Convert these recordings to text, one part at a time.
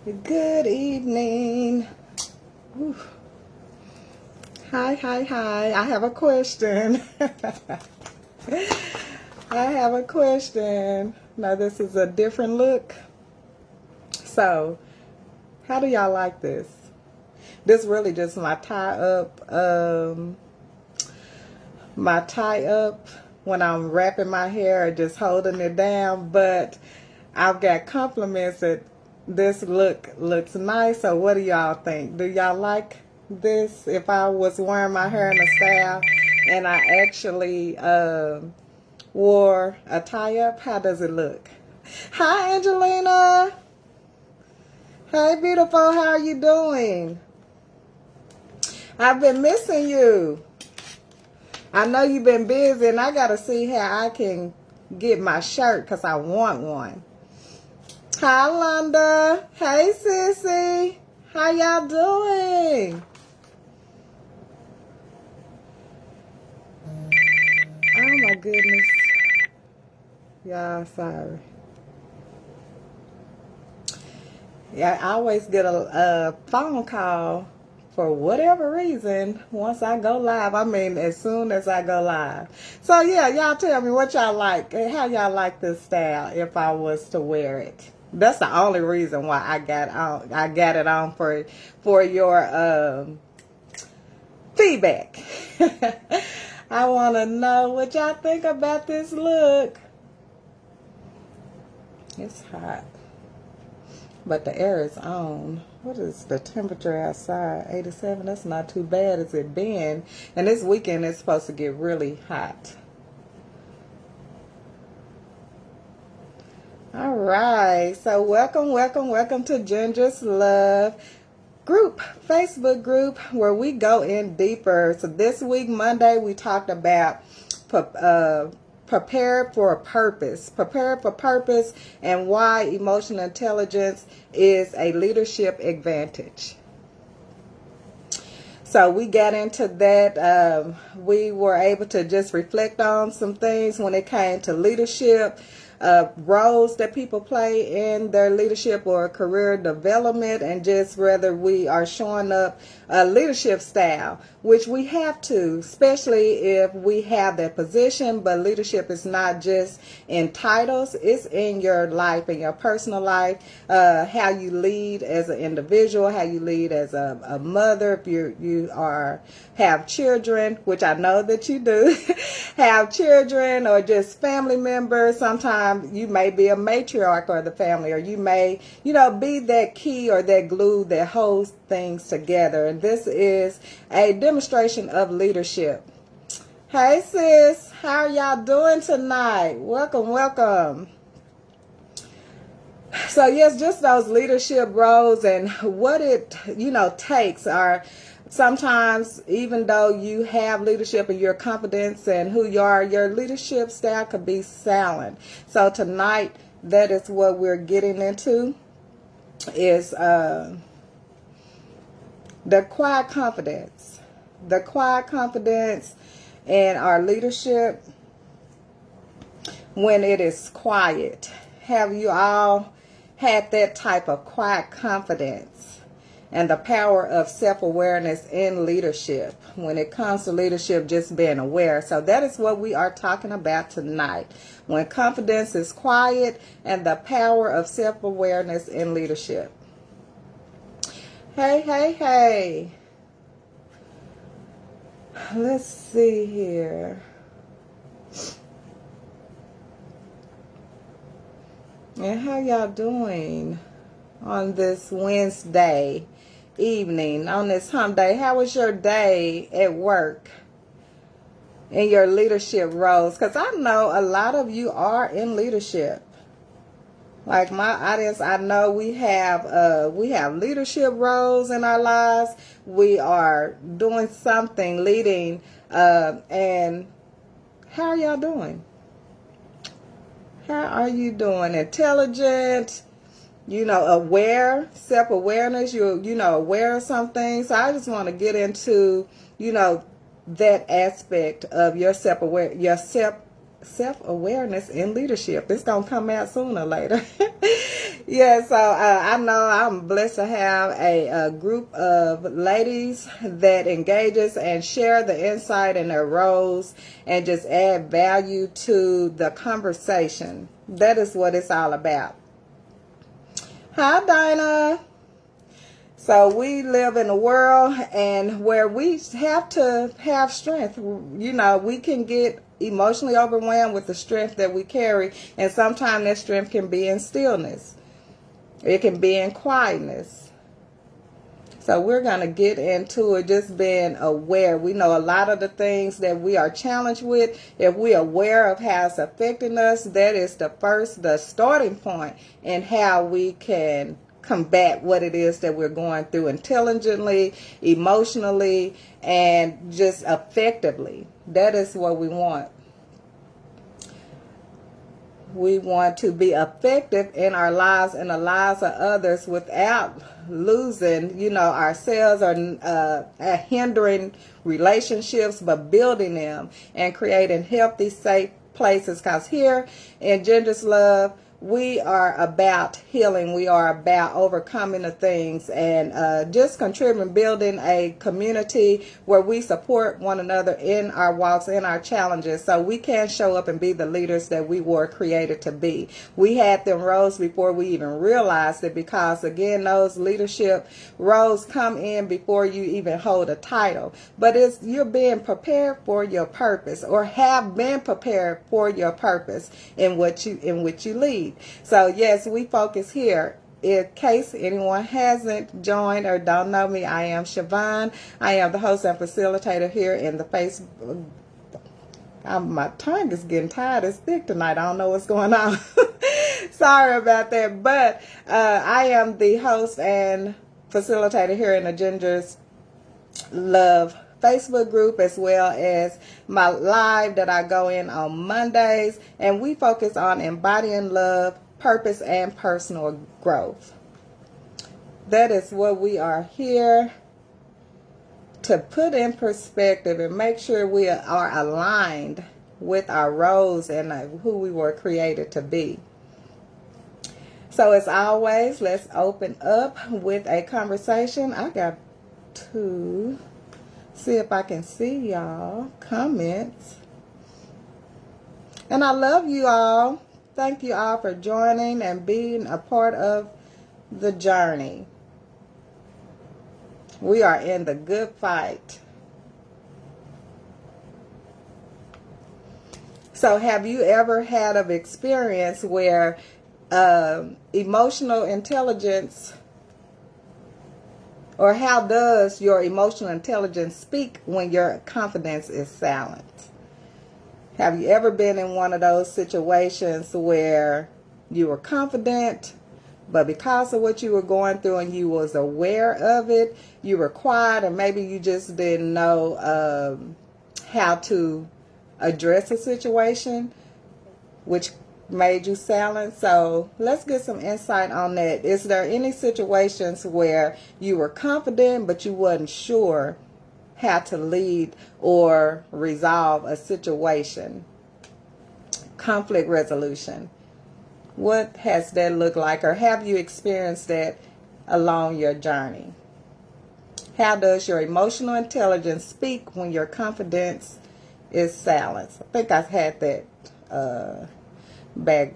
Good evening. Whew. Hi. I have a question. I have a question. Now, this is a different look. So, how do y'all like this? This really just my tie up. My tie up when I'm wrapping my hair or just holding it down. But I've got compliments that this look looks nice. So what do y'all think? Do y'all like this? If I was wearing my hair in a style and I actually wore a tie up, how does it look? Hi, Angelina. Hey, beautiful. How are you doing? I've been missing you. I know you've been busy, and I got to see how I can get my shirt because I want one. Hi, Londa. Hey, Sissy. How y'all doing? Oh, my goodness. Y'all, sorry. Yeah, I always get a phone call for whatever reason once I go live. I mean, as soon as I go live. So, yeah, y'all tell me what y'all like. How y'all like this style if I was to wear it. That's the only reason why I got it on for your feedback. I want to know what y'all think about this look. It's hot, but the air is on. What is the temperature outside? 87. That's not too bad as it been. And this weekend it's supposed to get really hot. All right. So welcome to Ginger's Love group, Facebook group, where we go in deeper. So this week, Monday, we talked about prepared for purpose, and why emotional intelligence is a leadership advantage. So we got into that. We were able to just reflect on some things when it came to leadership, roles that people play in their leadership or career development, and just whether we are showing up a leadership style, which we have to, especially if we have that position. But leadership is not just in titles, it's in your life, in your personal life, how you lead as an individual, how you lead as a mother, if you have children, which I know that you do, have children, or just family members. Sometimes you may be a matriarch of the family, or you may, be that key or that glue that holds things together. And this is a demonstration of leadership. Hey sis, how are y'all doing tonight? Welcome. So yes, just those leadership roles and what it, takes are sometimes, even though you have leadership and your confidence and who you are, your leadership style could be silent. So tonight, that is what we're getting into, is the quiet confidence. The quiet confidence in our leadership when it is quiet. Have you all had that type of quiet confidence and the power of self-awareness in leadership when it comes to leadership, just being aware? So that is what we are talking about tonight, when confidence is quiet and the power of self-awareness in leadership. Hey, let's see here. And how y'all doing on this Wednesday evening, on this hump day? How was your day at work in your leadership roles? Because I know a lot of you are in leadership. Like my audience, I know we have leadership roles in our lives. We are doing something, leading, and how are y'all doing? How are you doing? Intelligent, aware, self-awareness, you're aware of something. So I just want to get into, that aspect of your self-aware, self-awareness in leadership. It's going to come out sooner or later. Yeah, so I know I'm blessed to have a group of ladies that engages and share the insight in their roles and just add value to the conversation. That is what it's all about. Hi, Dinah. So we live in a world and where we have to have strength. You know, we can get emotionally overwhelmed with the strength that we carry, and sometimes that strength can be in stillness. It can be in quietness. So we're going to get into it, just being aware. We know a lot of the things that we are challenged with. If we're aware of how it's affecting us, that is the starting point in how we can combat what it is that we're going through intelligently, emotionally, and just effectively. That is what we want. We want to be effective in our lives and the lives of others without losing, ourselves or hindering relationships, but building them and creating healthy, safe places. Because here in Ginger's Love, we are about healing. We are about overcoming the things and just contributing, building a community where we support one another in our walks, in our challenges, so we can show up and be the leaders that we were created to be. We had them roles before we even realized it, because again, those leadership roles come in before you even hold a title. But you're being prepared for your purpose, or have been prepared for your purpose in which you lead. So yes, we focus here. In case anyone hasn't joined or don't know me, I am Siobhan. I am the host and facilitator here in the Facebook. My tongue is getting tired. It's thick tonight. I don't know what's going on. Sorry about that. But I am the host and facilitator here in the Ginger's Love Facebook group, as well as my live that I go in on Mondays, and we focus on embodying love, purpose, and personal growth. That is what we are here to put in perspective and make sure we are aligned with our roles and who we were created to be. So as always, let's open up with a conversation. I got to see if I can see y'all comments. And I love you all. Thank you all for joining and being a part of the journey. We are in the good fight. So have you ever had an experience where emotional intelligence, or how does your emotional intelligence speak when your confidence is silent? Have you ever been in one of those situations where you were confident, but because of what you were going through and you was aware of it, you were quiet, and maybe you just didn't know how to address a situation, which made you silent? So let's get some insight on that. Is there any situations where you were confident but you wasn't sure how to lead or resolve a situation? Conflict resolution. What has that looked like, or have you experienced that along your journey? How does your emotional intelligence speak when your confidence is silenced? I think I've had that bag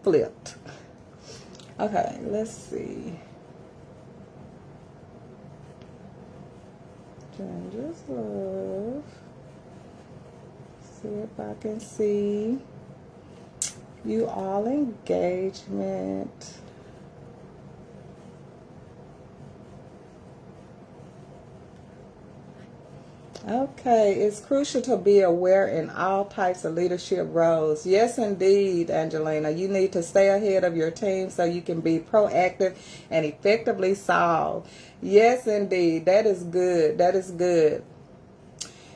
flipped. Okay, let's see. Ginger's Love. See if I can see you all engagement. Okay, it's crucial to be aware in all types of leadership roles. Yes, indeed, Angelina. You need to stay ahead of your team so you can be proactive and effectively solve. Yes, indeed. That is good. That is good.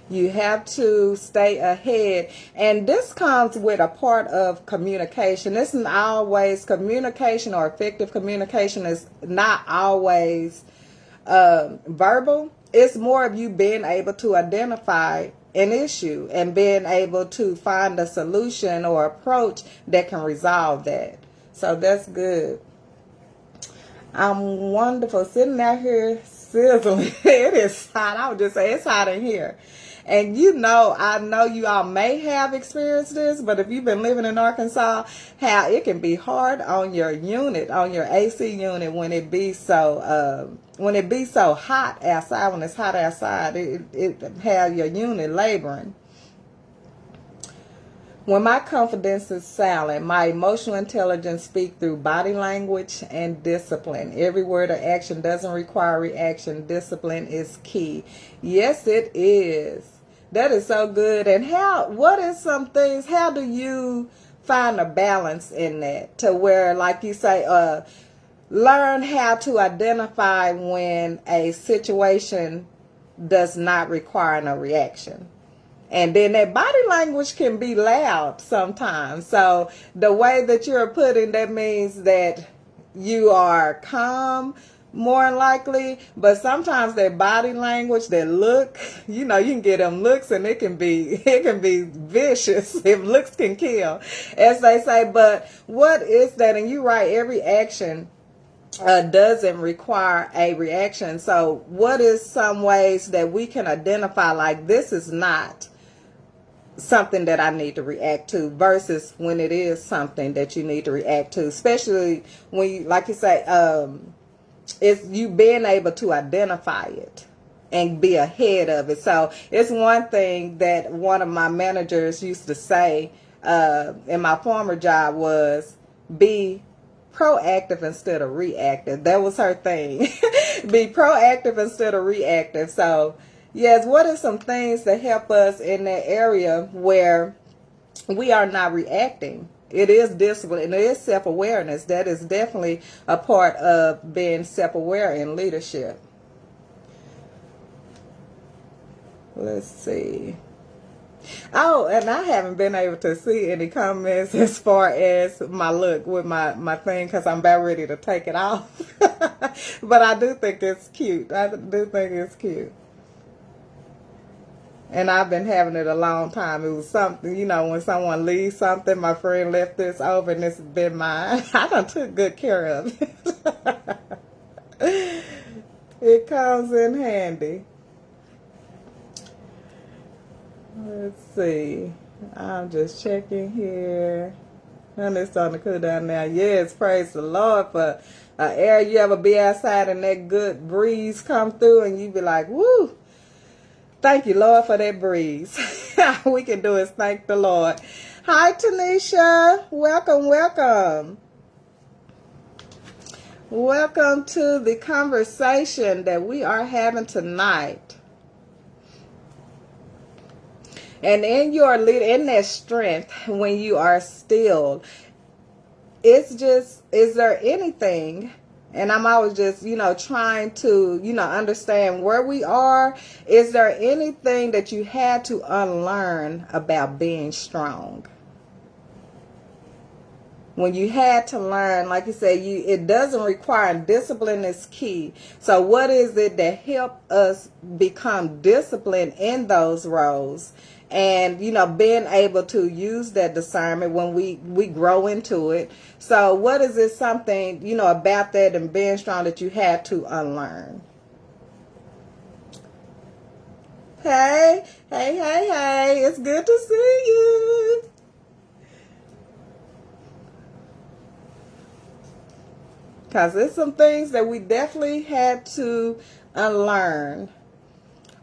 You have to stay ahead. And this comes with a part of communication. This isn't always communication, or effective communication is not always verbal. It's more of you being able to identify an issue and being able to find a solution or approach that can resolve that. So that's good. I'm wonderful sitting out here sizzling. It is hot. I would just say it's hot in here. And I know you all may have experienced this, but if you've been living in Arkansas, how it can be hard on your unit, on your AC unit when it be so hot outside. When it's hot outside, it have your unit laboring. When my confidence is silent, my emotional intelligence speaks through body language and discipline. Every word or action doesn't require reaction. Discipline is key. Yes, it is. That is so good. And what is some things, how do you find a balance in that to where, like you say, learn how to identify when a situation does not require a reaction? And then that body language can be loud sometimes. So the way that you're putting, that means that you are calm, more likely. But sometimes that body language, that look, you can get them looks, and it can be vicious. If looks can kill, as they say. But what is that? And you're right, every action doesn't require a reaction. So what is some ways that we can identify, like, this is not something that I need to react to, versus when it is something that you need to react to, especially when you, like you say, it's you being able to identify it and be ahead of it. So it's one thing that one of my managers used to say in my former job was, be proactive instead of reactive. That was her thing. Be proactive instead of reactive. So yes, what are some things that help us in that area where we are not reacting? It is discipline, and it is self-awareness. That is definitely a part of being self-aware in leadership. Let's see. Oh, and I haven't been able to see any comments as far as my look with my thing, because I'm about ready to take it off. But I do think it's cute. I do think it's cute. And I've been having it a long time. It was something, when someone leaves something, my friend left this over, and this has been mine. I done took good care of it. It comes in handy. Let's see. I'm just checking here. And it's starting to cool down now. Yes, praise the Lord for air. You ever be outside and that good breeze come through and you be like, woo. Thank you, Lord, for that breeze. All we can do is thank the Lord. Hi, Tanisha. Welcome, welcome. Welcome to the conversation that we are having tonight. And in your lead, in that strength, when you are still, it's just, is there anything? And I'm always just, trying to, understand where we are. Is there anything that you had to unlearn about being strong? When you had to learn, like you said, it doesn't require, discipline is key. So what is it that helped us become disciplined in those roles? And, being able to use that discernment when we grow into it. So what is it something, about that and being strong that you had to unlearn? Hey, hey, hey, hey. It's good to see you. Because there's some things that we definitely had to unlearn.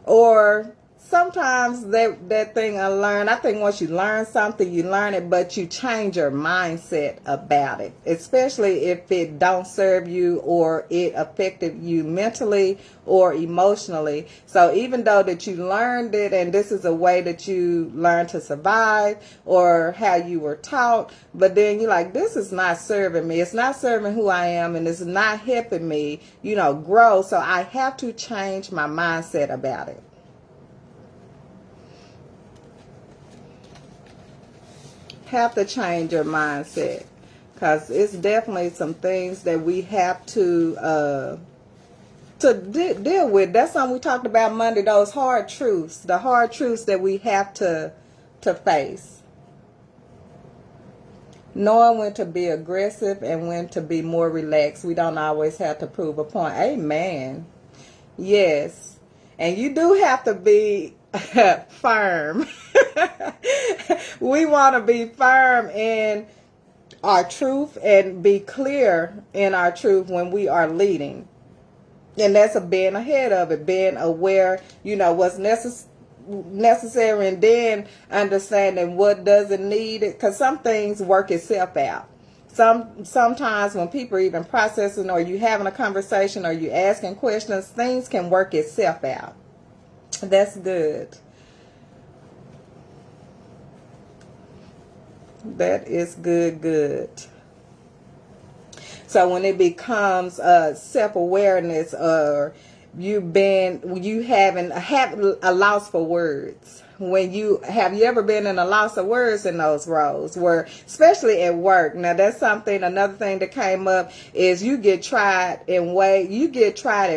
Or sometimes that thing unlearned, I think once you learn something, you learn it, but you change your mindset about it, especially if it don't serve you or it affected you mentally or emotionally. So even though that you learned it and this is a way that you learn to survive or how you were taught, but then you're like, this is not serving me. It's not serving who I am, and it's not helping me, grow. So I have to change my mindset about it. Have to change your mindset, because it's definitely some things that we have to deal with. That's something we talked about Monday, those hard truths, the hard truths that we have to face. Knowing when to be aggressive and when to be more relaxed. We don't always have to prove a point. Amen. Yes. And you do have to be firm. We want to be firm in our truth and be clear in our truth when we are leading. And that's being ahead of it, being aware, what's necessary, and then understanding what doesn't need it, because some things work itself out. Sometimes when people are even processing, or you having a conversation, or you asking questions, things can work itself out. That's good. That is good. So when it becomes self-awareness, or you having a loss for words. Have you ever been in a loss of words in those roles, where, especially at work? Now that's another thing that came up is you get tried at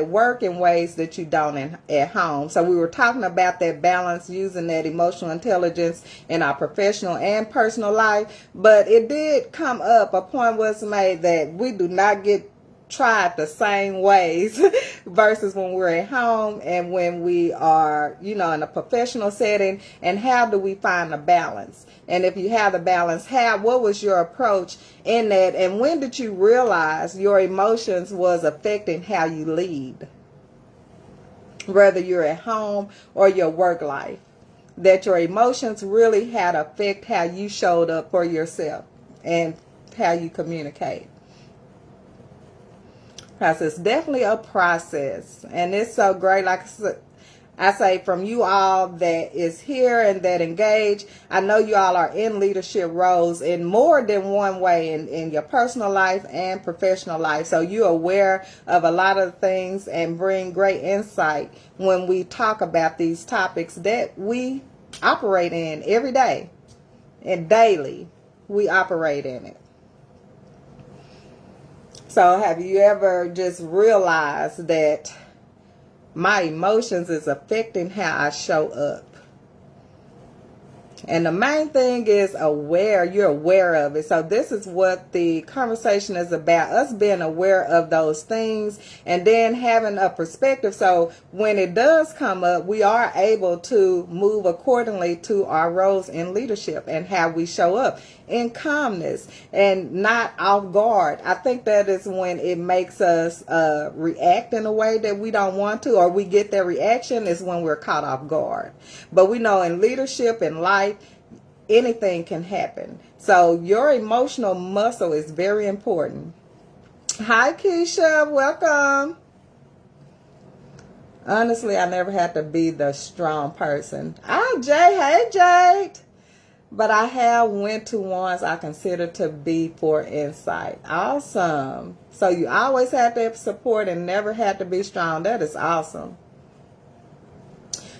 work in ways that you don't at home. So we were talking about that balance, using that emotional intelligence in our professional and personal life. But it did come up, a point was made that we do not get tried the same ways versus when we're at home and when we are, in a professional setting. And how do we find a balance? And if you have the balance, what was your approach in that? And when did you realize your emotions was affecting how you lead, whether you're at home or your work life, that your emotions really had affect how you showed up for yourself and how you communicate? Because it's definitely a process, and it's so great. Like I say, from you all that is here and that engage, I know you all are in leadership roles in more than one way in your personal life and professional life. So you're aware of a lot of things and bring great insight when we talk about these topics that we operate in every day and daily. We operate in it. So have you ever just realized that my emotions is affecting how I show up? And the main thing is you're aware of it. So this is what the conversation is about, us being aware of those things and then having a perspective. So when it does come up, we are able to move accordingly to our roles in leadership and how we show up in calmness and not off guard. I think that is when it makes us react in a way that we don't want to, or we get that reaction is when we're caught off guard. But we know in leadership and life, anything can happen. So your emotional muscle is very important. Hi, Keisha. Welcome. Honestly, I never had to be the strong person. Hi, Jay. Hey, Jade. But I have went to ones I consider to be for insight. Awesome. So you always had to have support and never had to be strong. That is awesome.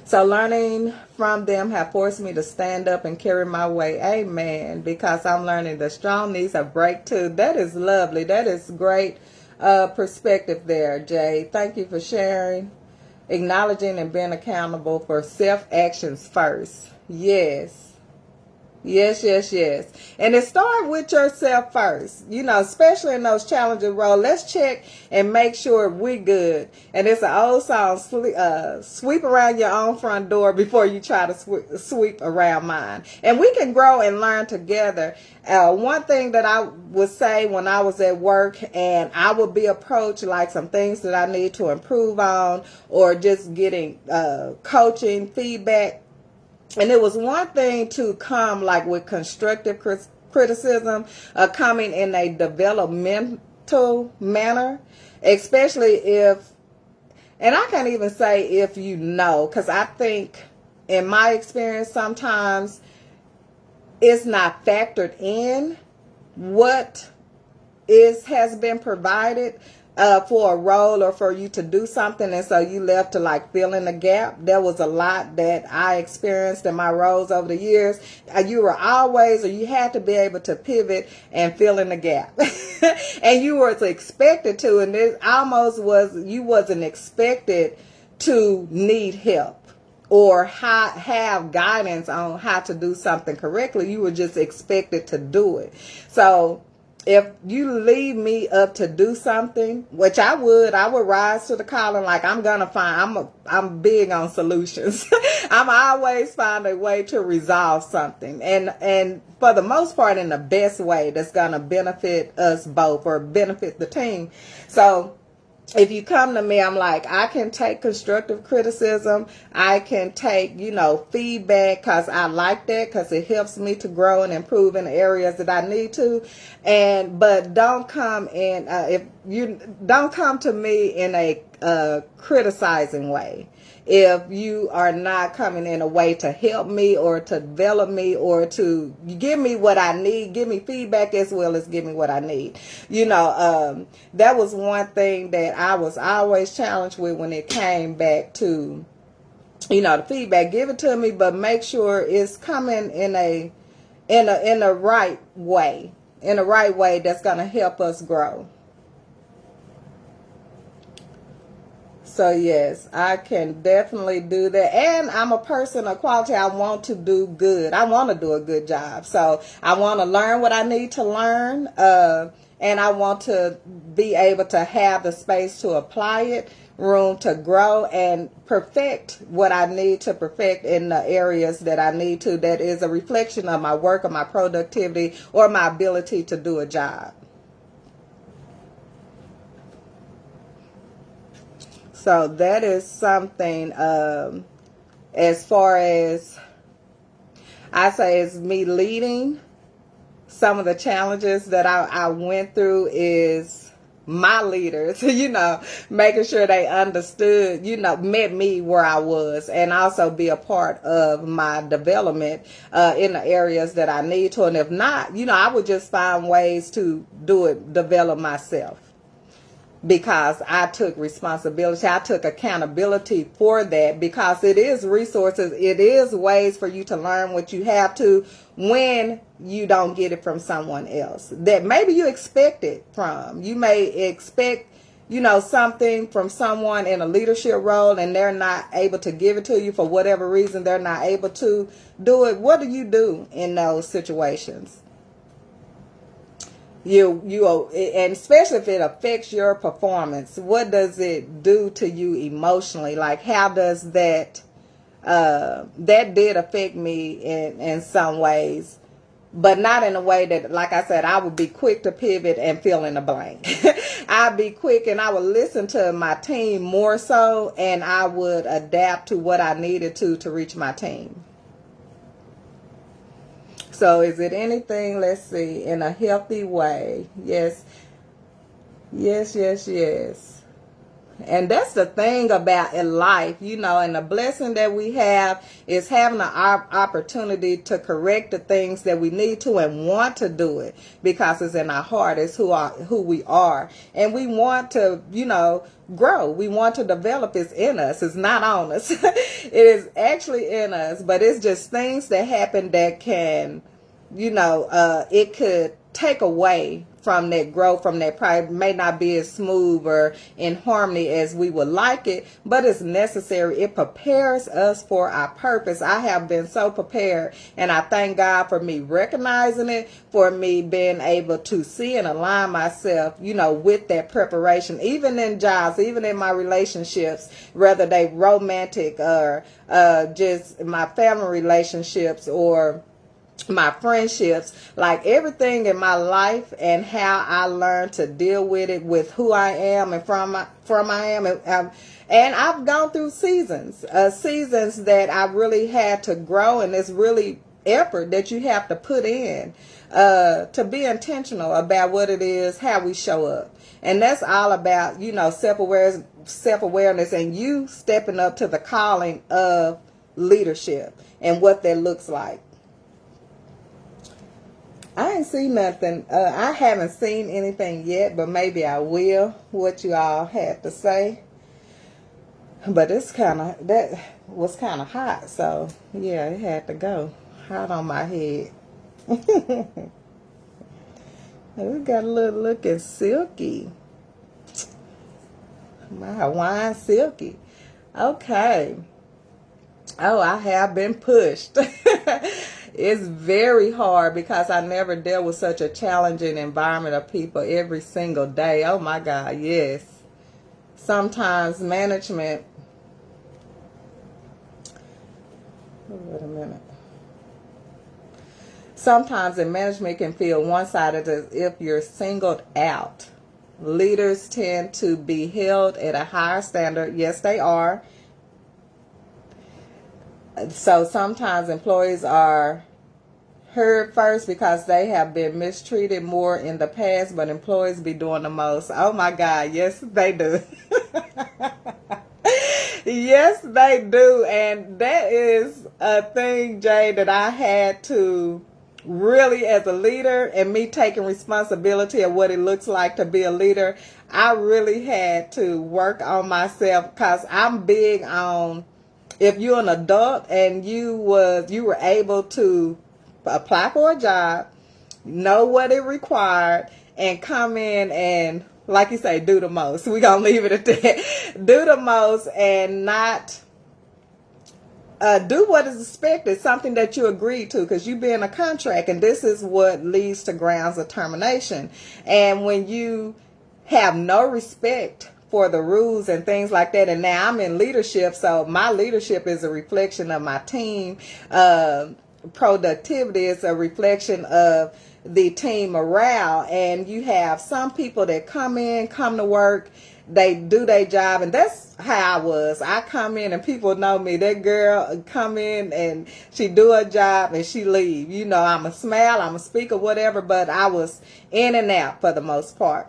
So learning from them have forced me to stand up and carry my weight. Amen. Because I'm learning the strong needs a break too. That is lovely. That is great perspective there, Jay. Thank you for sharing. Acknowledging and being accountable for self-actions first. Yes. Yes. And it starts with yourself first, especially in those challenging roles. Let's check and make sure we're good. And it's an old song, sweep around your own front door before you try to sweep around mine. And we can grow and learn together. One thing that I would say when I was at work and I would be approached like some things that I need to improve on, or just getting coaching, feedback. And it was one thing to come like with constructive criticism, coming in a developmental manner, especially if, and I can't even say if because I think in my experience, sometimes it's not factored in what has been provided. for a role or for you to do something, and so you left to like fill in the gap. There was a lot that I experienced in my roles over the years. You were always, or you had to be able to pivot and fill in the gap. And you were expected to, and it almost was, you wasn't expected to need help or have guidance on how to do something correctly. You were just expected to do it. So if you leave me up to do something, which I would rise to the calling. Like, I'm big on solutions. I'm always find a way to resolve something, and for the most part in the best way that's gonna benefit us both or benefit the team. So if you come to me, I'm like, I can take constructive criticism. I can take, feedback, because I like that, because it helps me to grow and improve in the areas that I need to. But don't come in, if you don't come to me in a criticizing way. If you are not coming in a way to help me or to develop me or to give me what I need, give me feedback as well as give me what I need. That was one thing that I was always challenged with when it came back to, the feedback. Give it to me, but make sure it's coming in a right way, that's going to help us grow. So yes, I can definitely do that. And I'm a person of quality. I want to do good. I want to do a good job. So I want to learn what I need to learn. And I want to be able to have the space to apply it, room to grow and perfect what I need to perfect in the areas that I need to. That is a reflection of my work or my productivity or my ability to do a job. So that is something, as far as I say, is me leading. Some of the challenges that I went through is my leaders, making sure they understood, met me where I was, and also be a part of my development in the areas that I need to. And if not, I would just find ways to develop myself. Because I took responsibility, I took accountability for that, because it is resources, it is ways for you to learn what you have to when you don't get it from someone else that maybe you expect it from. You may expect, something from someone in a leadership role and they're not able to give it to you for whatever reason. They're not able to do it. What do you do in those situations? And especially if it affects your performance, what does it do to you emotionally? Like, how does that did affect me in some ways, but not in a way that, like I said, I would be quick to pivot and fill in the blank. I'd be quick and I would listen to my team more so, and I would adapt to what I needed to reach my team. So is it anything, let's see, in a healthy way? Yes. Yes, yes, yes. And that's the thing about in life, and the blessing that we have is having an opportunity to correct the things that we need to and want to do it, because it's in our heart. It's who we are. And we want to, grow. We want to develop. It's in us. It's not on us. It is actually in us, but it's just things that happen that can, it could take away from that growth, from that pride. May not be as smooth or in harmony as we would like it, but it's necessary. It prepares us for our purpose. I have been so prepared, and I thank God for me recognizing it, for me being able to see and align myself, with that preparation, even in jobs, even in my relationships, whether they romantic or just my family relationships or my friendships, like everything in my life and how I learned to deal with it, with who I am and from I am. And I've gone through seasons that I really had to grow, and it's really effort that you have to put in to be intentional about what it is, how we show up. And that's all about, self-awareness and you stepping up to the calling of leadership and what that looks like. I ain't seen nothing. I haven't seen anything yet, but maybe I will. What you all had to say. But that was kind of hot, so yeah, it had to go. Hot on my head. We got a little looking silky. My Hawaiian silky. Okay. Oh, I have been pushed. It's very hard because I never dealt with such a challenging environment of people every single day. Oh my God, yes. Sometimes management, wait a minute. Sometimes in management can feel one-sided as if you're singled out. Leaders tend to be held at a higher standard. Yes, they are. So sometimes employees are heard first because they have been mistreated more in the past, but employees be doing the most. Oh my God, yes, they do. Yes, they do. And that is a thing, Jay, that I had to really, as a leader, and me taking responsibility of what it looks like to be a leader, I really had to work on myself because I'm big on, if you're an adult and you were able to apply for a job, know what it required, and come in and, like you say, do the most. We're going to leave it at that. Do the most and not do what is expected, something that you agreed to, because you be in a contract, and this is what leads to grounds of termination. And when you have no respect for the rules and things like that, and now I'm in leadership, so my leadership is a reflection of my team. Productivity is a reflection of the team morale, and you have some people that come to work, they do their job, and that's how I was. I come in and people know me. That girl come in and she do her job and she leave. You know, I'm a smile, I'm a speaker, whatever, but I was in and out for the most part.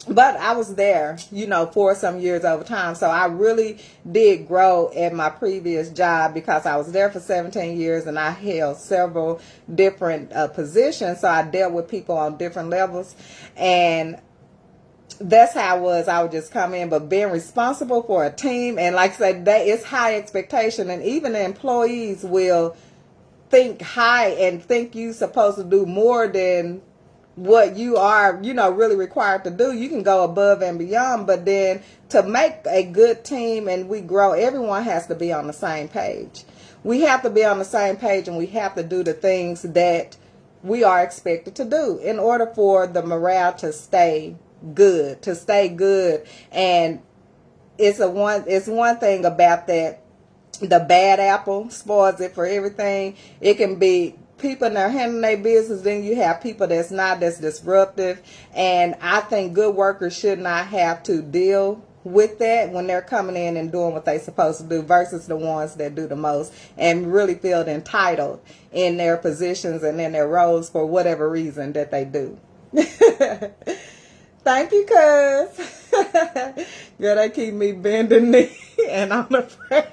But I was there, you know, for some years over time. So I really did grow at my previous job because I was there for 17 years and I held several different positions. So I dealt with people on different levels. And that's how I was. I would just come in, but being responsible for a team. And like I said, that is high expectation. And even the employees will think high and think you supposed to do more than what you are, you know, really required to do. You can go above and beyond, but then to make a good team and we grow, everyone has to be on the same page. We have to be on the same page, and we have to do the things that we are expected to do in order for the morale to stay good, And it's one thing about that. The bad apple spoils it for everything. It can be people that are handling their business, then you have people that's disruptive. And I think good workers should not have to deal with that when they're coming in and doing what they're supposed to do versus the ones that do the most and really feel entitled in their positions and in their roles for whatever reason that they do. Thank you, cuz. Girl, they keep me bending knee and on the prayer.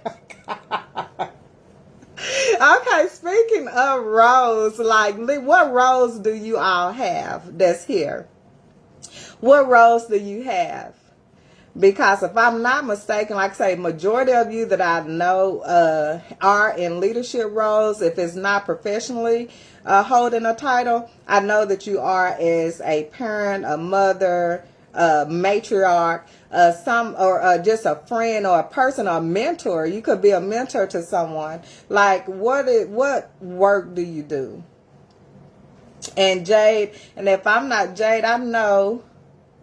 Okay, speaking of roles, like, what roles do you all have that's here? What roles do you have? Because if I'm not mistaken, like I say, majority of you that I know are in leadership roles. If it's not professionally holding a title, I know that you are as a parent, a mother, a matriarch, just a friend or a person or a mentor. You could be a mentor to someone. Like, what work do you do? And Jade, and if I'm not Jade, I know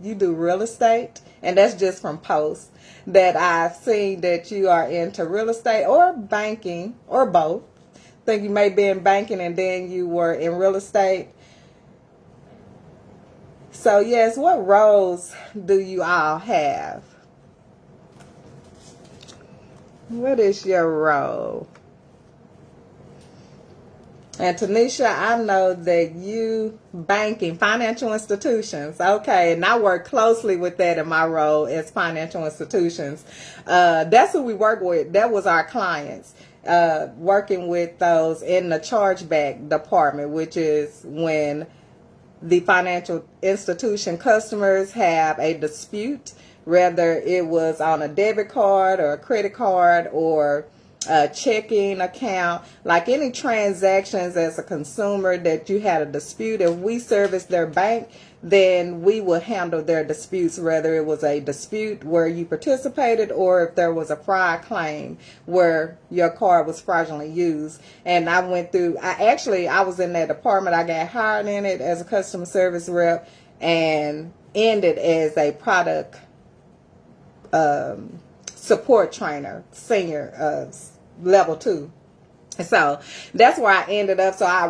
you do real estate. And that's just from posts that I've seen that you are into real estate or banking or both. I think you may be in banking and then you were in real estate. So yes, what roles do you all have? What is your role? And Tanisha, I know that you banking, financial institutions. Okay, and I work closely with that in my role as financial institutions. That's who we work with. That was our clients. Working with those in the chargeback department, which is when the financial institution customers have a dispute, whether it was on a debit card or a credit card or a checking account, like any transactions as a consumer that you had a dispute, if we service their bank, then we will handle their disputes, whether it was a dispute where you participated or if there was a fraud claim where your card was fraudulently used. And I went through, I was in that department. I got hired in it as a customer service rep and ended as a product support trainer, senior level 2. So that's where I ended up. So I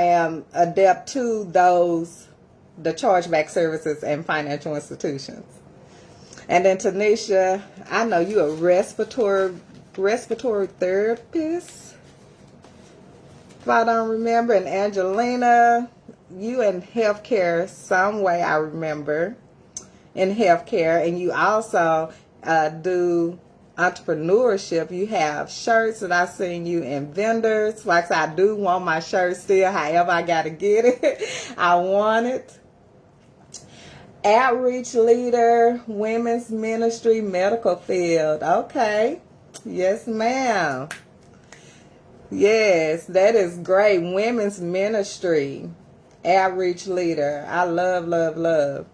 am adept to the chargeback services and financial institutions. And then Tanisha, I know you a respiratory therapist, if I don't remember. And Angelina, you in healthcare some way, I remember, in healthcare. And you also do entrepreneurship. You have shirts that I've seen you in vendors. Like I said, I do want my shirt still. However, I got to get it. I want it. Outreach leader, women's ministry, medical field. Okay. Yes, ma'am. Yes, that is great. Women's ministry, outreach leader. I love, love, love.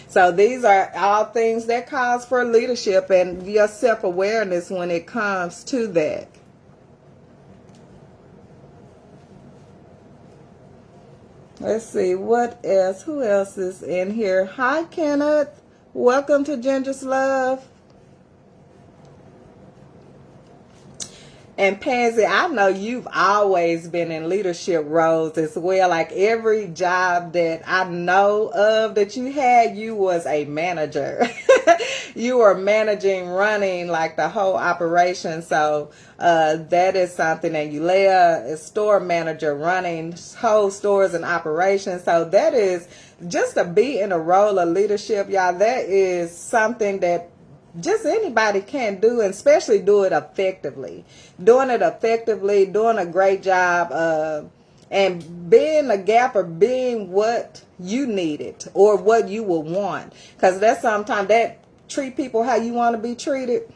So these are all things that cause for leadership and your self-awareness when it comes to that. Let's see, what else? Who else is in here? Hi, Kenneth. Welcome to Ginger's Love. And Pansy, I know you've always been in leadership roles as well. Like every job that I know of that you had, you was a manager. You were managing, running like the whole operation. So that is something. And you lay a store manager running whole stores and operations. So that is just to be in a role of leadership, y'all. That is something that just anybody can do, and especially do it effectively. Doing it effectively, doing a great job, and being a gap or being what you needed or what you would want. Because that's sometimes that treat people how you want to be treated.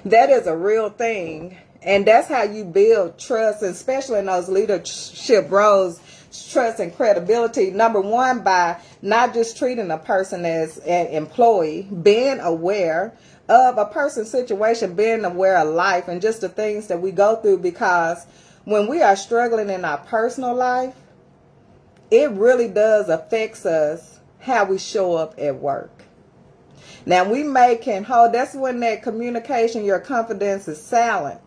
That is a real thing. And that's how you build trust, especially in those leadership roles. Trust and credibility, number one, by not just treating a person as an employee, being aware of a person's situation, being aware of life and just the things that we go through, because when we are struggling in our personal life, it really does affect us how we show up at work. Now that's when that communication, your confidence is silent,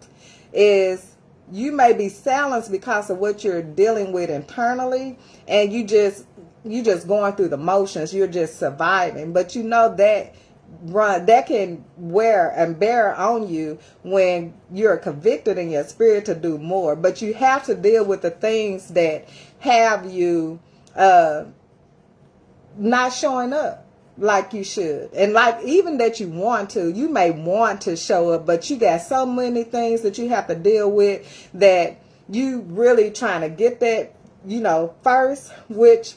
is you may be silenced because of what you're dealing with internally, and you just going through the motions. You're just surviving, but you know that can wear and bear on you when you're convicted in your spirit to do more. But you have to deal with the things that have you not showing up like you should, and like even that you may want to show up, but you got so many things that you have to deal with that you really trying to get that, first, which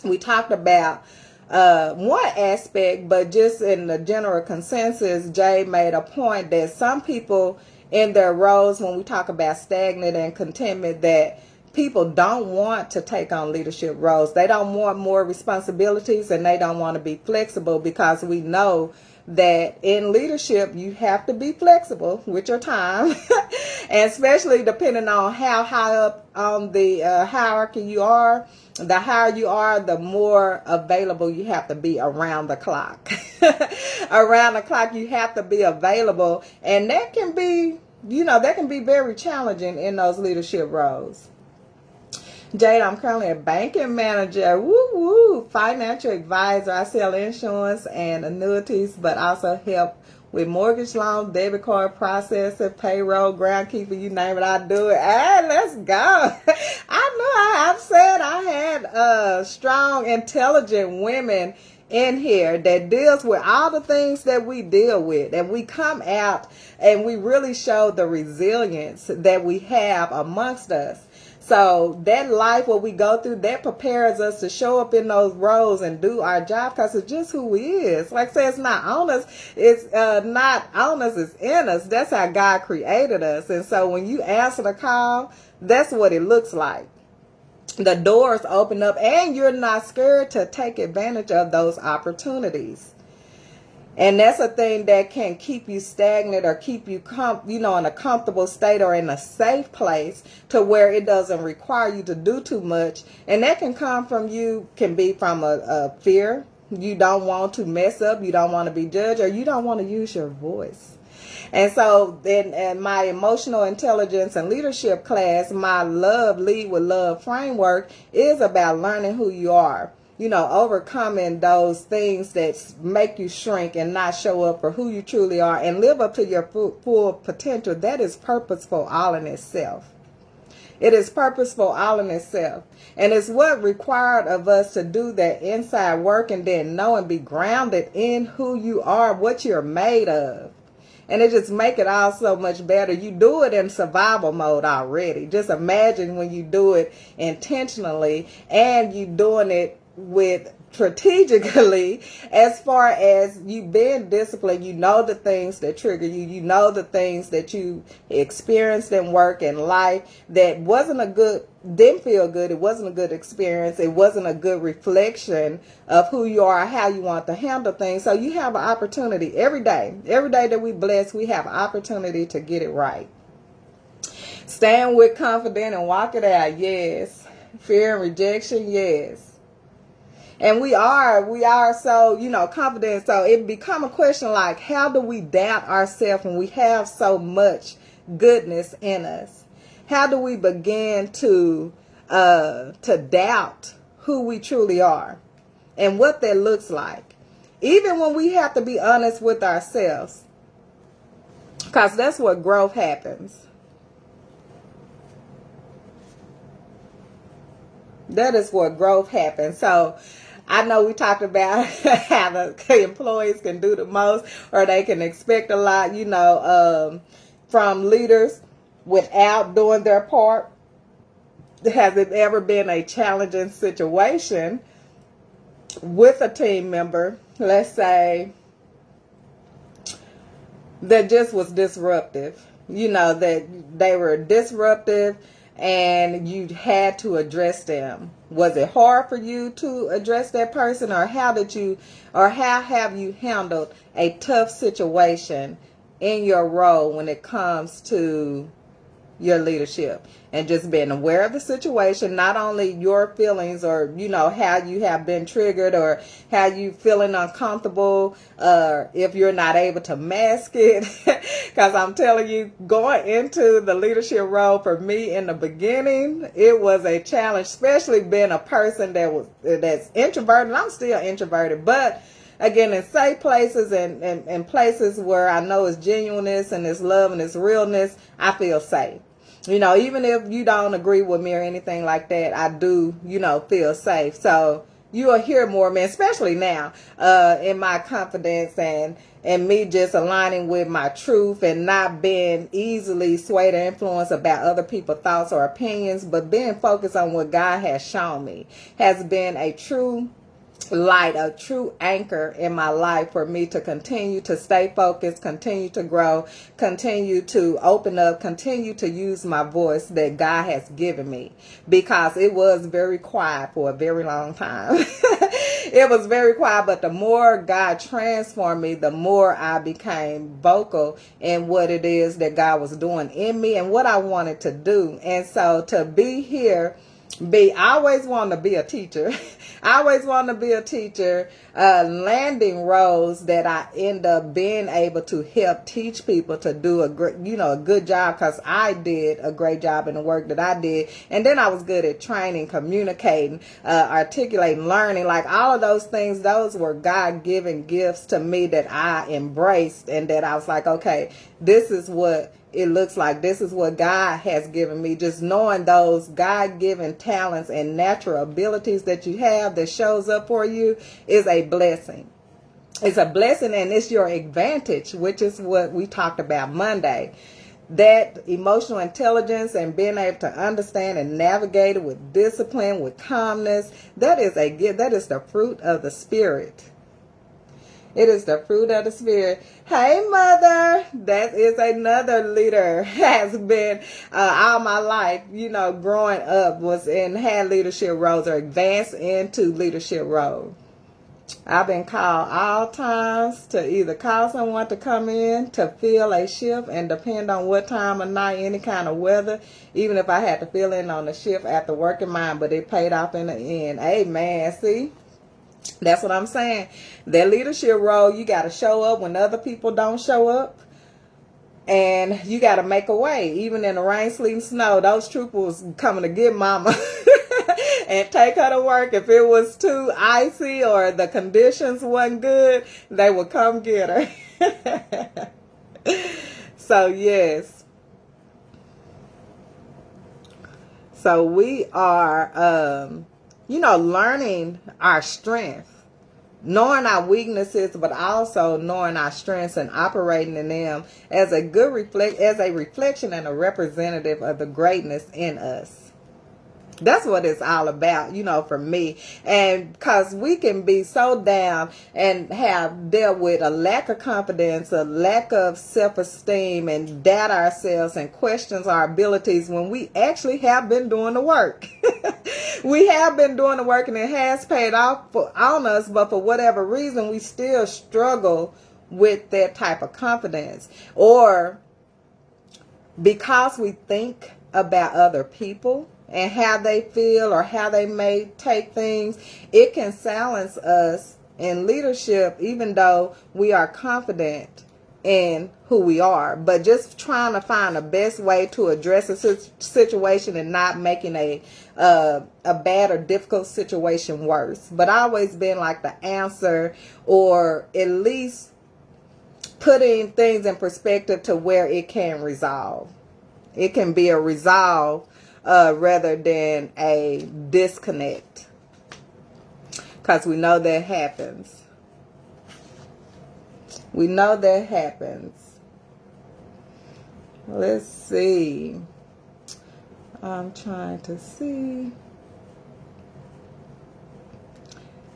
we talked about one aspect, but just in the general consensus, Jay made a point that some people in their roles, when we talk about stagnant and contentment, that people don't want to take on leadership roles. They don't want more responsibilities, and they don't want to be flexible, because we know that in leadership you have to be flexible with your time, and especially depending on how high up on the hierarchy you are. The higher you are, the more available you have to be around the clock. Around the clock you have to be available, and that can be very challenging in those leadership roles. Jade, I'm currently a banking manager, financial advisor. I sell insurance and annuities, but also help with mortgage loans, debit card processor, payroll, groundkeeper, you name it, I do it. Hey, let's go. I've said I had strong, intelligent women in here that deals with all the things that we deal with, and we come out and we really show the resilience that we have amongst us. So that life, what we go through, that prepares us to show up in those roles and do our job, because it's just who we is. Like I say, it's not on us. It's not on us. It's in us. That's how God created us. And so when you answer the call, that's what it looks like. The doors open up and you're not scared to take advantage of those opportunities. And that's a thing that can keep you stagnant or keep you, in a comfortable state or in a safe place to where it doesn't require you to do too much. And that can come from can be from a fear. You don't want to mess up. You don't want to be judged, or you don't want to use your voice. And so in my emotional intelligence and leadership class, my Lead with Love framework is about learning who you are. Overcoming those things that make you shrink and not show up for who you truly are and live up to your full potential. That is purposeful all in itself. It is purposeful all in itself. And it's what required of us to do that inside work and then know and be grounded in who you are, what you're made of. And it just make it all so much better. You do it in survival mode already. Just imagine when you do it intentionally and you doing it with strategically, as far as you being disciplined. You know the things that trigger you. You know the things that you experienced in work and life that didn't feel good. It wasn't a good experience. It wasn't a good reflection of who you are, how you want to handle things. So you have an opportunity every day that we bless, we have an opportunity to get it right. Stand with confidence and walk it out. Yes. Fear and rejection. Yes. And we are so, confident. So it become a question like, how do we doubt ourselves when we have so much goodness in us? How do we begin to doubt who we truly are and what that looks like? Even when we have to be honest with ourselves, because that's what growth happens. That is what growth happens. So I know we talked about how the employees can do the most, or they can expect a lot, from leaders without doing their part. Has it ever been a challenging situation with a team member, let's say, that just was disruptive? That they were disruptive and you had to address them. Was it hard for you to address that person, or how have you handled a tough situation in your role when it comes to your leadership? And just being aware of the situation, not only your feelings or, how you have been triggered or how you feeling uncomfortable, if you're not able to mask it. Because I'm telling you, going into the leadership role for me in the beginning, it was a challenge, especially being a person that's introverted. I'm still introverted, but again, in safe places and places where I know it's genuineness and it's love and it's realness, I feel safe. Even if you don't agree with me or anything like that, I do, feel safe. So you'll hear more, man, especially now, in my confidence and me just aligning with my truth and not being easily swayed or influenced about other people's thoughts or opinions, but being focused on what God has shown me has been a true light, a true anchor in my life for me to continue to stay focused, continue to grow, continue to open up, continue to use my voice that God has given me, because it was very quiet for a very long time. It was very quiet, but the more God transformed me, the more I became vocal in what it is that God was doing in me and what I wanted to do. And so to be here, I always wanted to be a teacher. I always wanted to be a teacher, landing roles that I end up being able to help teach people to do a good job, because I did a great job in the work that I did. And then I was good at training, communicating, articulating, learning, like all of those things. Those were God-given gifts to me that I embraced, and that I was like, okay, this is what it looks like. This is what God has given me. Just knowing those God-given talents and natural abilities that you have that shows up for you is a blessing. It's a blessing, and it's your advantage, which is what we talked about Monday. that emotional intelligence and being able to understand and navigate it with discipline, with calmness, that is a gift. That is the fruit of the Spirit. It is the fruit of the Spirit. Hey, mother. That is another leader. Has been all my life, growing up had leadership roles or advanced into leadership roles. I've been called all times to either call someone to come in to fill a shift, and depend on what time of night, any kind of weather, even if I had to fill in on the shift after working mine, but it paid off in the end. Amen. See? That's what I'm saying. That leadership role, you got to show up when other people don't show up. And you got to make a way. Even in the rain, sleet, and snow, those troopers coming to get mama and take her to work. If it was too icy or the conditions wasn't good, they would come get her. So, yes. So we are, learning our strength, knowing our weaknesses, but also knowing our strengths and operating in them as a reflection and a representative of the greatness in us. That's what it's all about, for me. And because we can be so down and have dealt with a lack of confidence, a lack of self-esteem, and doubt ourselves and questions our abilities when we actually have been doing the work. We have been doing the work and it has paid off on us, but for whatever reason, we still struggle with that type of confidence. Or because we think about other people and how they feel or how they may take things, it can silence us in leadership, even though we are confident in who we are. But just trying to find the best way to address a situation and not making a bad or difficult situation worse. But always been like the answer, or at least putting things in perspective to where it can resolve. It can be a resolve rather than a disconnect, because we know that happens. We know that happens. Let's see. I'm trying to see.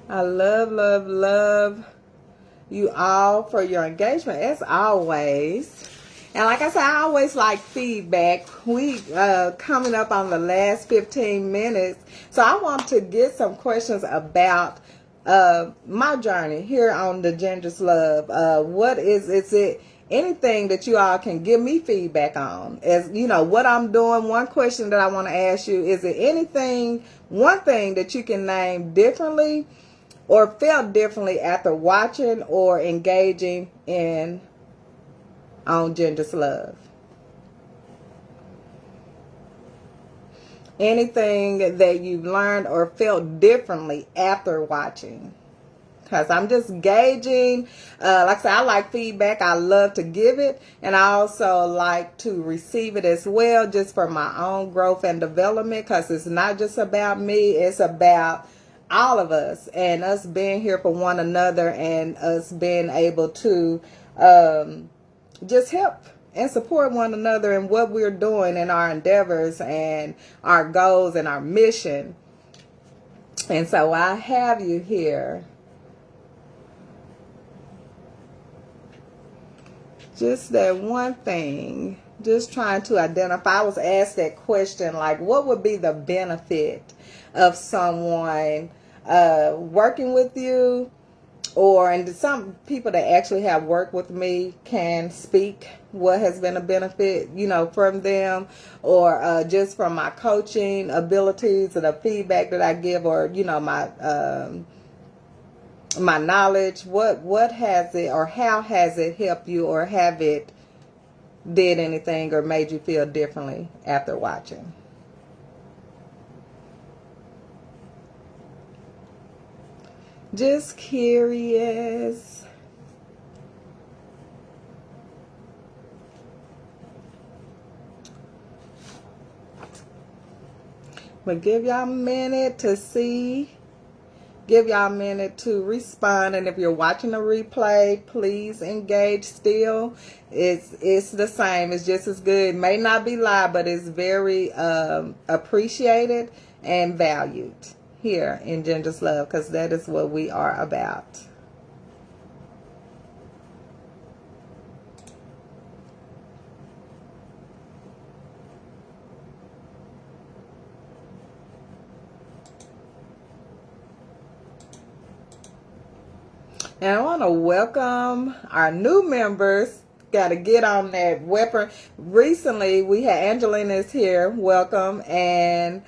I love you all for your engagement as always. And like I said, I always like feedback. We coming up on the last 15 minutes. So I want to get some questions about my journey here on the Ginger's Love. What is it anything that you all can give me feedback on? As what I'm doing. One question that I want to ask you, is it one thing that you can name differently or felt differently after watching or engaging on Ginger's Love? Anything that you've learned or felt differently after watching? Because I'm just gauging. Like I said, I like feedback. I love to give it. And I also like to receive it as well, just for my own growth and development. Because it's not just about me. It's about all of us. And us being here for one another. And us being able to just help and support one another in what we're doing in our endeavors and our goals and our mission. And so I have you here. Just that one thing, just trying to identify. I was asked that question, like, what would be the benefit of someone working with you? And some people that actually have worked with me can speak what has been a benefit, from them, or just from my coaching abilities and the feedback that I give, or, my knowledge. What has it, or how has it helped you, or have it did anything or made you feel differently after watching? Just curious. But give y'all a minute to see give y'all a minute to respond. And if you're watching a replay, please engage still. It's the same. It's just as good. It may not be live, but it's very appreciated and valued here in Ginger's Love, because that is what we are about. And I want to welcome our new members. Got to get on that weapon. Recently, we had Angelina is here. Welcome. And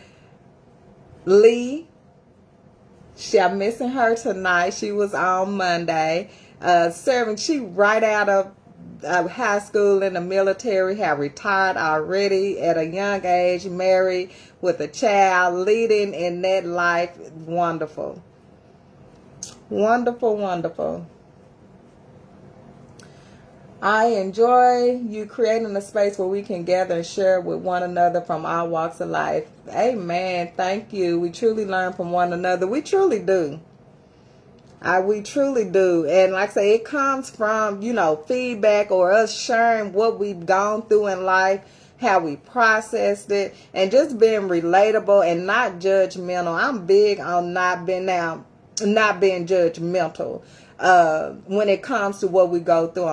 Lee. I'm missing her tonight. She was on Monday. Serving. She right out of high school in the military, have retired already at a young age, married with a child, leading in that life. Wonderful. Wonderful, wonderful. I enjoy you creating a space where we can gather and share with one another from all walks of life. Amen. Thank you. We truly learn from one another. We truly do. We truly do. And like I say, it comes from, feedback or us sharing what we've gone through in life, how we processed it, and just being relatable and not judgmental. I'm big on not being judgmental when it comes to what we go through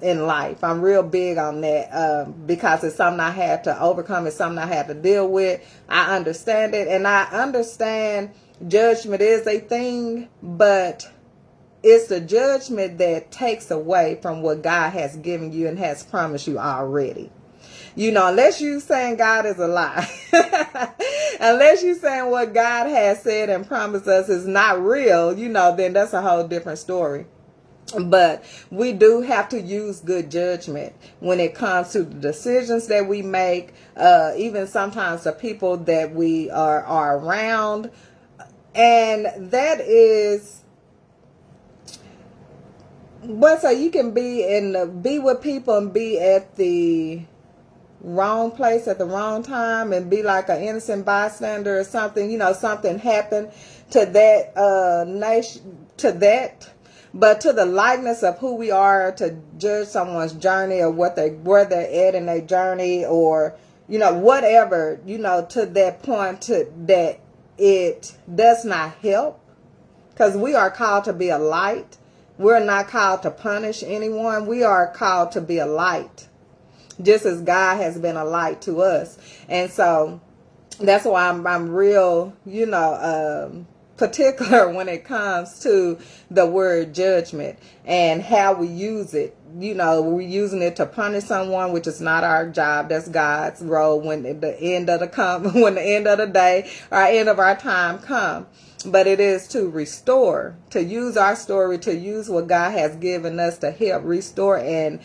in life. I'm real big on that because it's something I had to overcome. It's something I had to deal with. I understand it, and I understand judgment is a thing, but it's the judgment that takes away from what God has given you and has promised you already. Unless you saying God is a lie, unless you saying what God has said and promised us is not real, then that's a whole different story. But we do have to use good judgment when it comes to the decisions that we make, even sometimes the people that we are around. And that is so you can be with people and be at the wrong place at the wrong time and be like an innocent bystander or something. Something happened to that nation, but to the likeness of who we are, to judge someone's journey or where they're at in their journey, or whatever, to that point, that it does not help, because we are called to be a light. We're not called to punish anyone. We are called to be a light, just as God has been a light to us. And so that's why I'm real, particular when it comes to the word judgment and how we use it. We're using it to punish someone, which is not our job. That's God's role when the end of the day or end of our time come. But it is to restore, to use our story, to use what God has given us to help restore and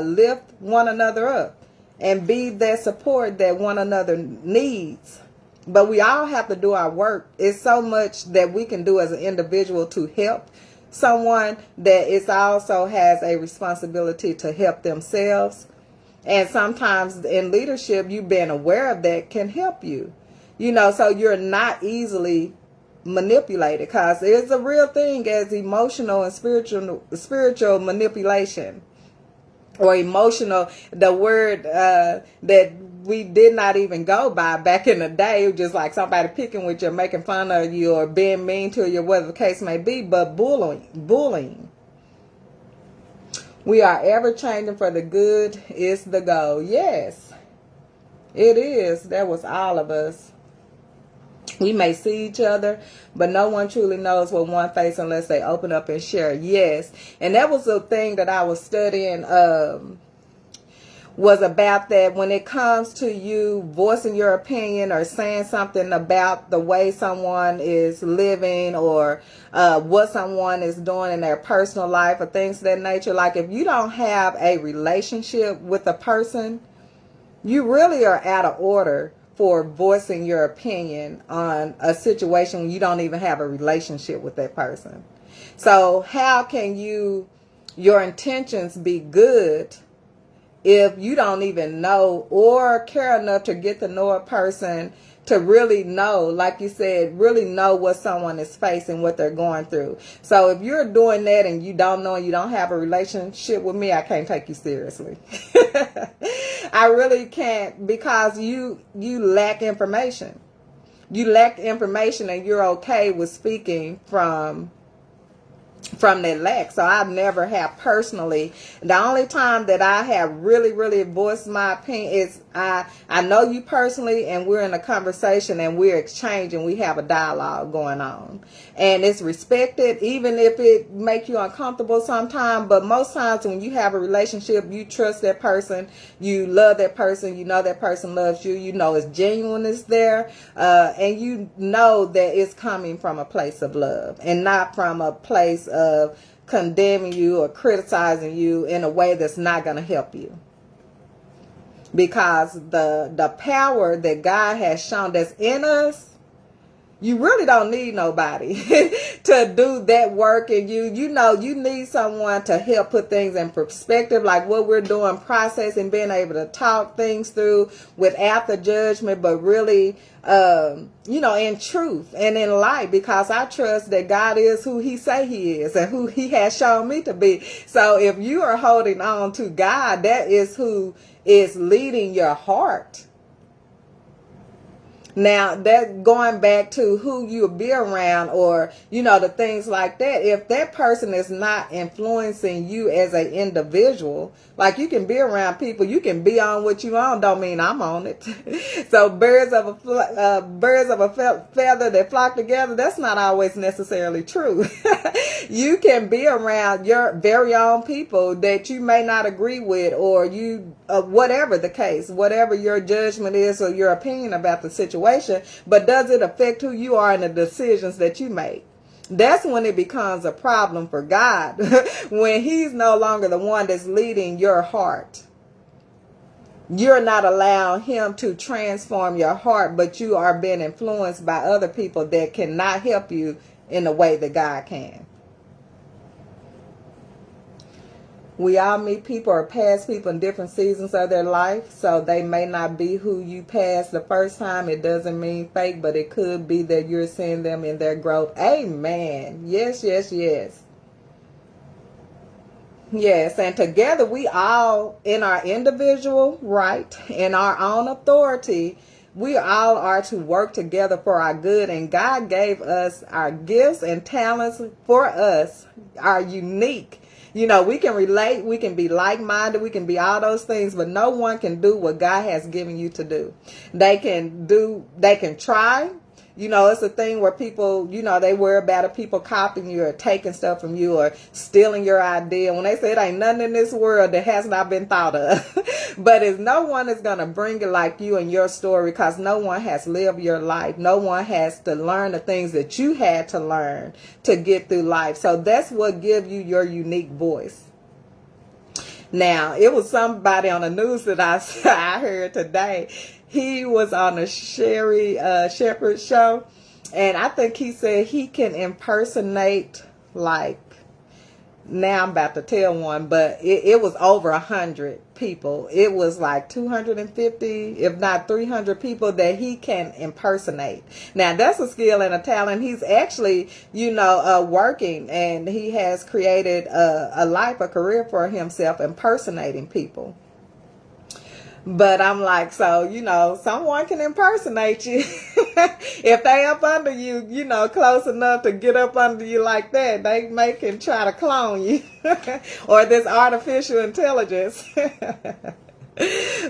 lift one another up and be that support that one another needs. But we all have to do our work. It's so much that we can do as an individual to help someone, that it also has a responsibility to help themselves. And sometimes in leadership, you being aware of that can help you, so you're not easily manipulated, because it's a real thing as emotional and spiritual manipulation, or emotional, the word that we did not even go by back in the day. It was just like somebody picking with you, making fun of you, or being mean to you, whatever the case may be. But bullying. We are ever changing for the good is the goal. Yes, it is. That was all of us. We may see each other, but no one truly knows what one face unless they open up and share. Yes. And that was the thing that I was studying, was about that when it comes to you voicing your opinion or saying something about the way someone is living, or what someone is doing in their personal life or things of that nature. Like if you don't have a relationship with a person, you really are out of order for voicing your opinion on a situation when you don't even have a relationship with that person. So how can your intentions be good if you don't even know or care enough to get to know a person to really know, like you said, really know what someone is facing, what they're going through. So if you're doing that and you don't know and you don't have a relationship with me, I can't take you seriously. I really can't, because you lack information. You lack information, and you're okay with speaking from that lack. So I never have personally. The only time that I have really voiced my opinion is I know you personally, and we're in a conversation and we're exchanging, we have a dialogue going on, and it's respected, even if it make you uncomfortable sometimes. But most times when you have a relationship, you trust that person, you love that person, you know that person loves you, you know it's genuineness there, and you know that it's coming from a place of love and not from a place of condemning you or criticizing you in a way that's not going to help you. Because the power that God has shown that's in us, you really don't need nobody to do that work in you. You know, you need someone to help put things in perspective, like what we're doing, processing, being able to talk things through without the judgment, but really, you know, in truth and in light, because I trust that God is who he say he is and who he has shown me to be. So if you are holding on to God, that is who is leading your heart. Now, that going back to who you'll be around, or, you know, the things like that, if that person is not influencing you as an individual, like you can be around people, you can be on what you on, don't mean I'm on it. So birds of a feather that flock together, that's not always necessarily true. You can be around your very own people that you may not agree with, or you, whatever the case, whatever your judgment is or your opinion about the situation, but does it affect who you are and the decisions that you make? That's when it becomes a problem for God, when he's no longer the one that's leading your heart. You're not allowing him to transform your heart, but you are being influenced by other people that cannot help you in the way that God can. We all meet people or pass people in different seasons of their life, so they may not be who you passed the first time. It doesn't mean fake, but it could be that you're seeing them in their growth. Amen. Yes, yes, yes. Yes, and together we all, in our individual right, in our own authority, we all are to work together for our good. And God gave us our gifts and talents for us, our unique. You know, we can relate, we can be like-minded, we can be all those things, but no one can do what God has given you to do. They can try. You know, it's a thing where people, you know, they worry about it, people copying you or taking stuff from you or stealing your idea. When they say it ain't nothing in this world that has not been thought of. But it's no one is going to bring it like you and your story, because no one has lived your life. No one has to learn the things that you had to learn to get through life. So that's what gives you your unique voice. Now, it was somebody on the news that I heard today. He was on a Sherry Shepherd show, and I think he said he can impersonate, like, now I'm about to tell one, but it was over 100 people. It was like 250, if not 300 people that he can impersonate. Now, that's a skill and a talent. He's actually, you know, working, and he has created a life, a career for himself impersonating people. But I'm like, so, you know, someone can impersonate you. If they up under you, you know, close enough to get up under you like that, they can try to clone you. Or this artificial intelligence.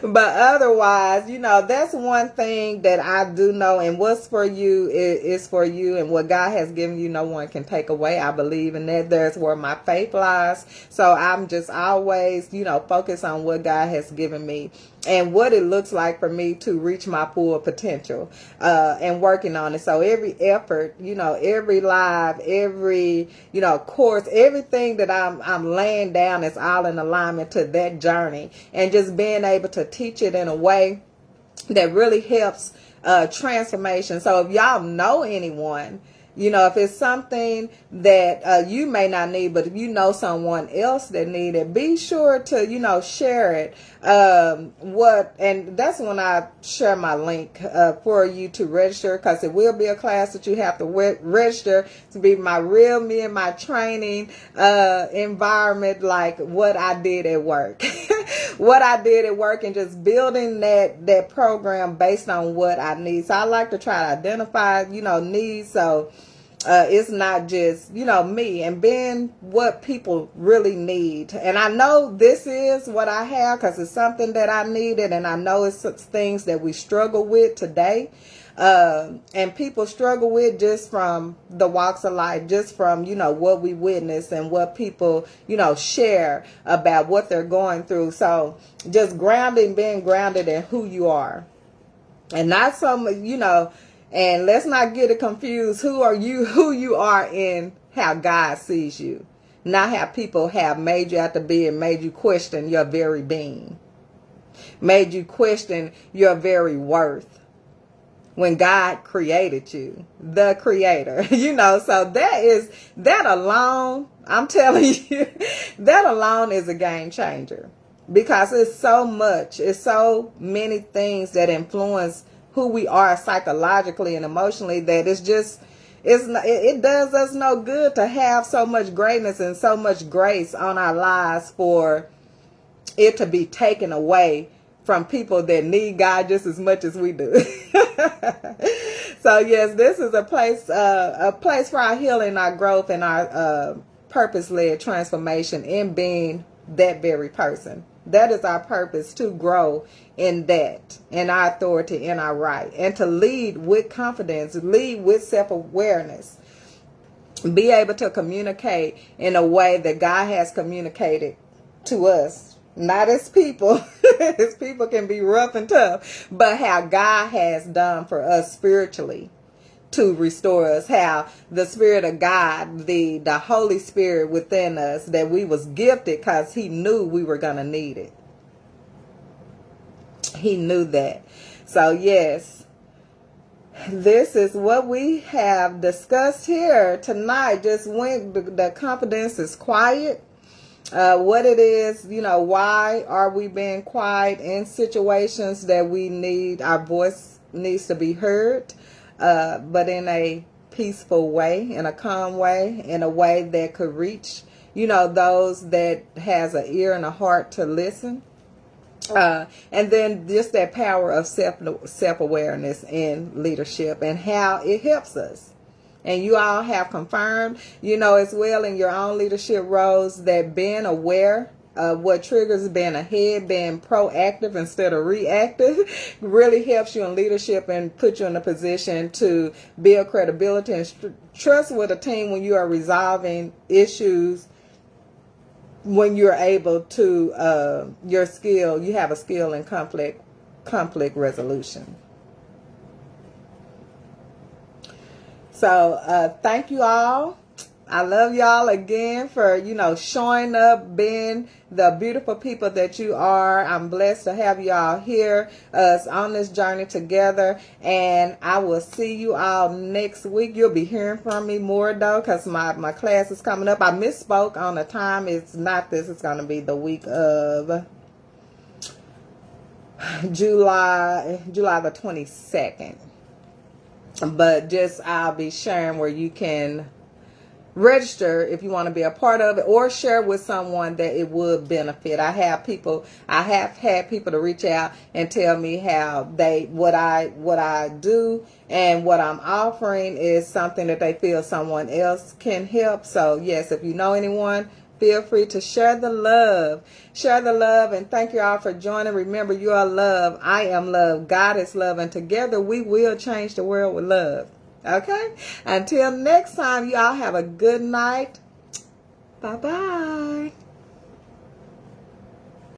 But otherwise, you know, that's one thing that I do know, and what's for you is for you, and what God has given you, no one can take away. I believe in that. There's where my faith lies. So I'm just always, you know, focused on what God has given me and what it looks like for me to reach my full potential, and working on it. So every effort, you know, every live, every, you know, course, everything that I'm laying down is all in alignment to that journey, and just being able to teach it in a way that really helps transformation. So if y'all know anyone, You know, if it's something that you may not need, but if you know someone else that need it, be sure to, you know, share it. And that's when I share my link for you to register, because it will be a class that you have to register to be my real me and my training environment, like what I did at work. What I did at work, and just building that program based on what I need. So I like to try to identify, you know, needs. So it's not just, you know, me, and being what people really need. And I know this is what I have because it's something that I needed, and I know it's things that we struggle with today. And people struggle with just from the walks of life, just from, you know, what we witness and what people, you know, share about what they're going through. So just being grounded in who you are, and not some, you know, and let's not get it confused. Who you are in how God sees you, not how people have made you out to be and made you question your very being, made you question your very worth. When God created you, the creator, you know, so that alone, I'm telling you, that alone is a game changer, because it's so many things that influence who we are psychologically and emotionally, that it does us no good to have so much greatness and so much grace on our lives for it to be taken away from people that need God just as much as we do. So yes, this is a place for our healing, our growth, and our purpose-led transformation in being that very person. That is our purpose, to grow in that, in our authority, in our right, and to lead with confidence, lead with self-awareness, be able to communicate in a way that God has communicated to us. Not as people, as people can be rough and tough, but how God has done for us spiritually to restore us. How the Spirit of God, the Holy Spirit within us, that we was gifted because He knew we were going to need it. He knew that. So yes, this is what we have discussed here tonight. Just when the confidence is quiet. What it is, you know, why are we being quiet in situations that we need, our voice needs to be heard, but in a peaceful way, in a calm way, in a way that could reach, you know, those that has an ear and a heart to listen. And then just that power of self-awareness in leadership and how it helps us. And you all have confirmed, you know, as well in your own leadership roles, that being aware of what triggers, being ahead, being proactive instead of reactive really helps you in leadership and put you in a position to build credibility and trust with a team when you are resolving issues, when you're able to, you have a skill in conflict resolution. So thank you all. I love y'all again for, you know, showing up, being the beautiful people that you are. I'm blessed to have you all here, us on this journey together. And I will see you all next week. You'll be hearing from me more though, because my class is coming up. I misspoke on the time. It's not this. It's going to be the week of July the 22nd. But just I'll be sharing where you can register if you want to be a part of it, or share with someone that it would benefit. I have had people to reach out and tell me how what I do and what I'm offering is something that they feel someone else can help. So yes, if you know anyone, feel free to share the love. Share the love, and thank you all for joining. Remember, you are love. I am love. God is love. And together we will change the world with love. Okay? Until next time, you all have a good night. Bye-bye.